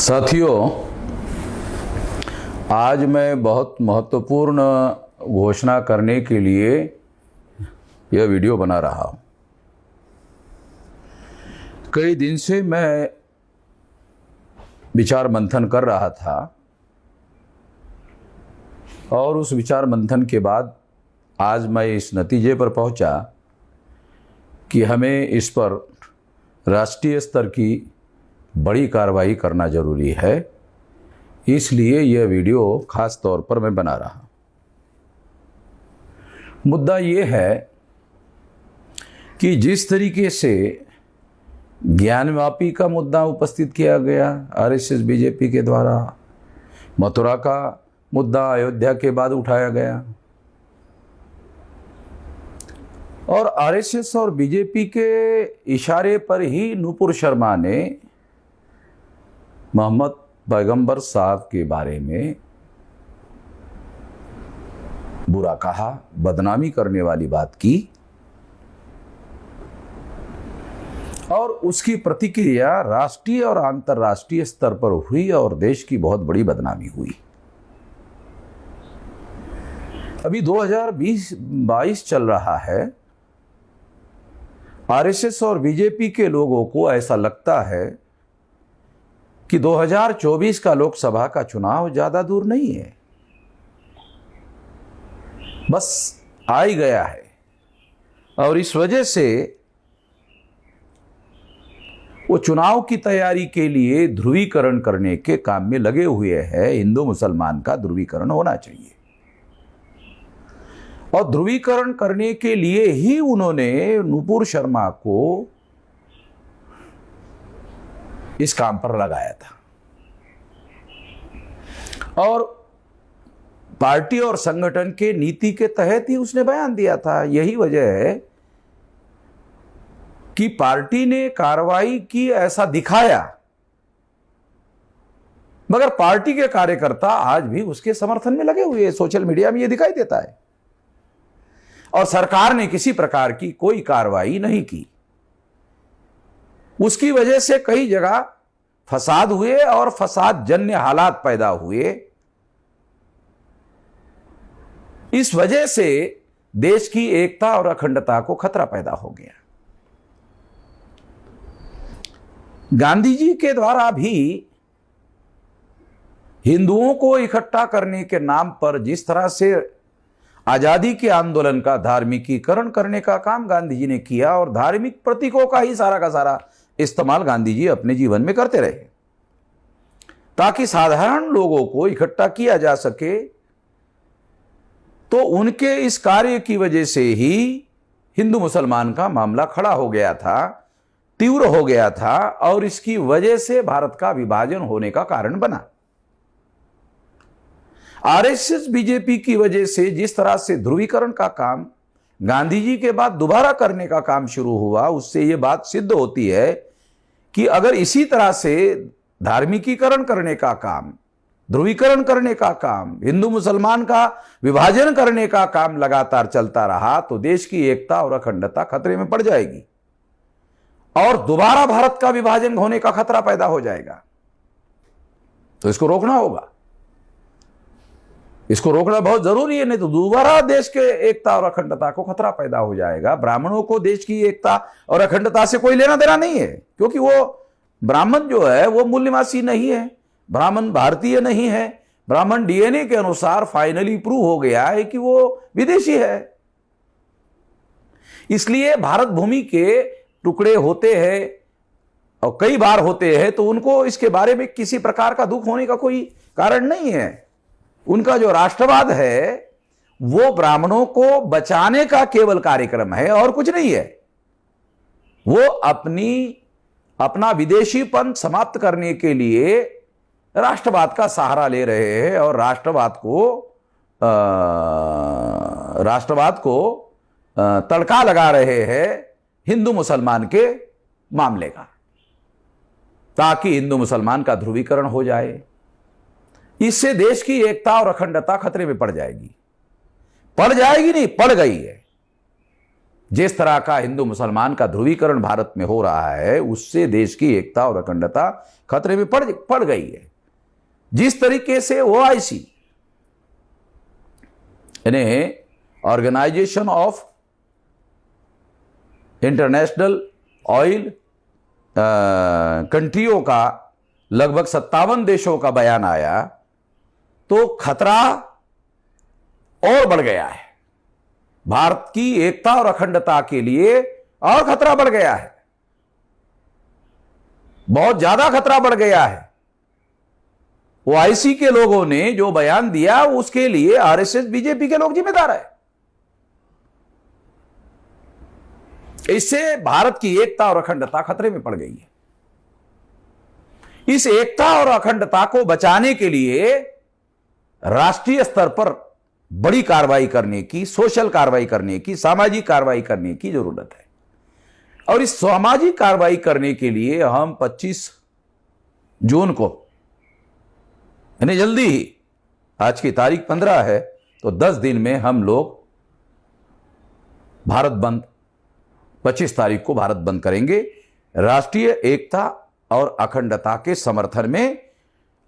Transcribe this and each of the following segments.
साथियों, आज मैं बहुत महत्वपूर्ण घोषणा करने के लिए यह वीडियो बना रहा हूँ। कई दिन से मैं विचार मंथन कर रहा था और उस विचार मंथन के बाद आज मैं इस नतीजे पर पहुंचा कि हमें इस पर राष्ट्रीय स्तर की बड़ी कार्रवाई करना जरूरी है। इसलिए यह वीडियो खास तौर पर मैं बना रहा हूं। मुद्दा यह है कि जिस तरीके से ज्ञानवापी का मुद्दा उपस्थित किया गया आरएसएस बीजेपी के द्वारा, मथुरा का मुद्दा अयोध्या के बाद उठाया गया और आरएसएस और बीजेपी के इशारे पर ही नूपुर शर्मा ने मोहम्मद पैगंबर साहब के बारे में बुरा कहा, बदनामी करने वाली बात की और उसकी प्रतिक्रिया राष्ट्रीय और अंतर्राष्ट्रीय स्तर पर हुई और देश की बहुत बड़ी बदनामी हुई। अभी 2020-22 चल रहा है। आरएसएस और बीजेपी के लोगों को ऐसा लगता है कि 2024 का लोकसभा का चुनाव ज्यादा दूर नहीं है, बस आ ही गया है और इस वजह से वो चुनाव की तैयारी के लिए ध्रुवीकरण करने के काम में लगे हुए हैं। हिंदू मुसलमान का ध्रुवीकरण होना चाहिए और ध्रुवीकरण करने के लिए ही उन्होंने नूपुर शर्मा को इस काम पर लगाया था और पार्टी और संगठन के नीति के तहत ही उसने बयान दिया था। यही वजह है कि पार्टी ने कार्रवाई की ऐसा दिखाया, मगर पार्टी के कार्यकर्ता आज भी उसके समर्थन में लगे हुए हैं। सोशल मीडिया में यह दिखाई देता है और सरकार ने किसी प्रकार की कोई कार्रवाई नहीं की। उसकी वजह से कई जगह फसाद हुए और फसाद जन्य हालात पैदा हुए। इस वजह से देश की एकता और अखंडता को खतरा पैदा हो गया। गांधी जी के द्वारा भी हिंदुओं को इकट्ठा करने के नाम पर जिस तरह से आजादी के आंदोलन का धार्मिकीकरण करने का काम गांधी जी ने किया और धार्मिक प्रतीकों का ही सारा का सारा इस्तेमाल गांधी जी अपने जीवन में करते रहे ताकि साधारण लोगों को इकट्ठा किया जा सके, तो उनके इस कार्य की वजह से ही हिंदू मुसलमान का मामला खड़ा हो गया था, तीव्र हो गया था और इसकी वजह से भारत का विभाजन होने का कारण बना। आरएसएस बीजेपी की वजह से जिस तरह से ध्रुवीकरण का काम गांधी जी के बाद दोबारा करने का काम शुरू हुआ, उससे यह बात सिद्ध होती है कि अगर इसी तरह से धार्मिकीकरण करने का काम, ध्रुवीकरण करने का काम, हिंदू मुसलमान का विभाजन करने का काम लगातार चलता रहा तो देश की एकता और अखंडता खतरे में पड़ जाएगी और दोबारा भारत का विभाजन होने का खतरा पैदा हो जाएगा। तो इसको रोकना होगा, इसको रोकना बहुत जरूरी है, नहीं तो दोबारा देश के एकता और अखंडता को खतरा पैदा हो जाएगा। ब्राह्मणों को देश की एकता और अखंडता से कोई लेना देना नहीं है, क्योंकि वो ब्राह्मण जो है वो मूल निवासी नहीं है, ब्राह्मण भारतीय नहीं है। ब्राह्मण डीएनए के अनुसार फाइनली प्रूव हो गया है कि वो विदेशी है। इसलिए भारत भूमि के टुकड़े होते हैं और कई बार होते हैं तो उनको इसके बारे में किसी प्रकार का दुख होने का कोई कारण नहीं है। उनका जो राष्ट्रवाद है वो ब्राह्मणों को बचाने का केवल कार्यक्रम है और कुछ नहीं है। वो अपना विदेशीपन समाप्त करने के लिए राष्ट्रवाद का सहारा ले रहे हैं और राष्ट्रवाद को तड़का लगा रहे हैं हिंदू मुसलमान के मामले का, ताकि हिंदू मुसलमान का ध्रुवीकरण हो जाए। इससे देश की एकता और अखंडता खतरे में पड़ जाएगी। पड़ जाएगी नहीं, पड़ गई है। जिस तरह का हिंदू मुसलमान का ध्रुवीकरण भारत में हो रहा है, उससे देश की एकता और अखंडता खतरे में पड़ गई है। जिस तरीके से ओआईसी यानी ऑर्गेनाइजेशन ऑफ इंटरनेशनल ऑयल कंट्रियों का लगभग 57 देशों का बयान आया, तो खतरा और बढ़ गया है। भारत की एकता और अखंडता के लिए और खतरा बढ़ गया है, बहुत ज्यादा खतरा बढ़ गया है। ओआईसी के लोगों ने जो बयान दिया उसके लिए आरएसएस बीजेपी के लोग जिम्मेदार है। इससे भारत की एकता और अखंडता खतरे में पड़ गई है। इस एकता और अखंडता को बचाने के लिए राष्ट्रीय स्तर पर बड़ी कार्रवाई करने की, सोशल कार्रवाई करने की, सामाजिक कार्रवाई करने की जरूरत है। और इस सामाजिक कार्रवाई करने के लिए हम 25 जून को, यानी जल्दी ही, आज की तारीख 15 है, तो 10 दिन में हम लोग भारत बंद, 25 तारीख को भारत बंद करेंगे, राष्ट्रीय एकता और अखंडता के समर्थन में।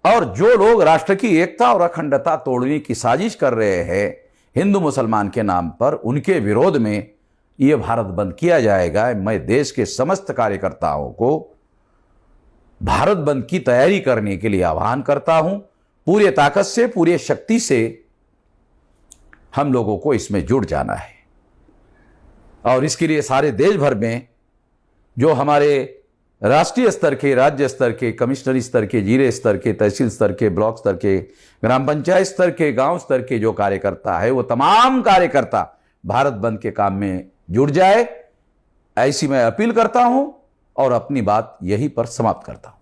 और जो लोग राष्ट्र की एकता और अखंडता तोड़ने की साजिश कर रहे हैं हिंदू मुसलमान के नाम पर, उनके विरोध में यह भारत बंद किया जाएगा। मैं देश के समस्त कार्यकर्ताओं को भारत बंद की तैयारी करने के लिए आह्वान करता हूं। पूरे ताकत से, पूरे शक्ति से हम लोगों को इसमें जुड़ जाना है। और इसके लिए सारे देश भर में जो हमारे राष्ट्रीय स्तर के, राज्य स्तर के, कमिश्नरी स्तर के, जिले स्तर के, तहसील स्तर के, ब्लॉक स्तर के, ग्राम पंचायत स्तर के, गांव स्तर के जो कार्यकर्ता है, वो तमाम कार्यकर्ता भारत बंद के काम में जुड़ जाए, ऐसी मैं अपील करता हूं और अपनी बात यहीं पर समाप्त करता हूं।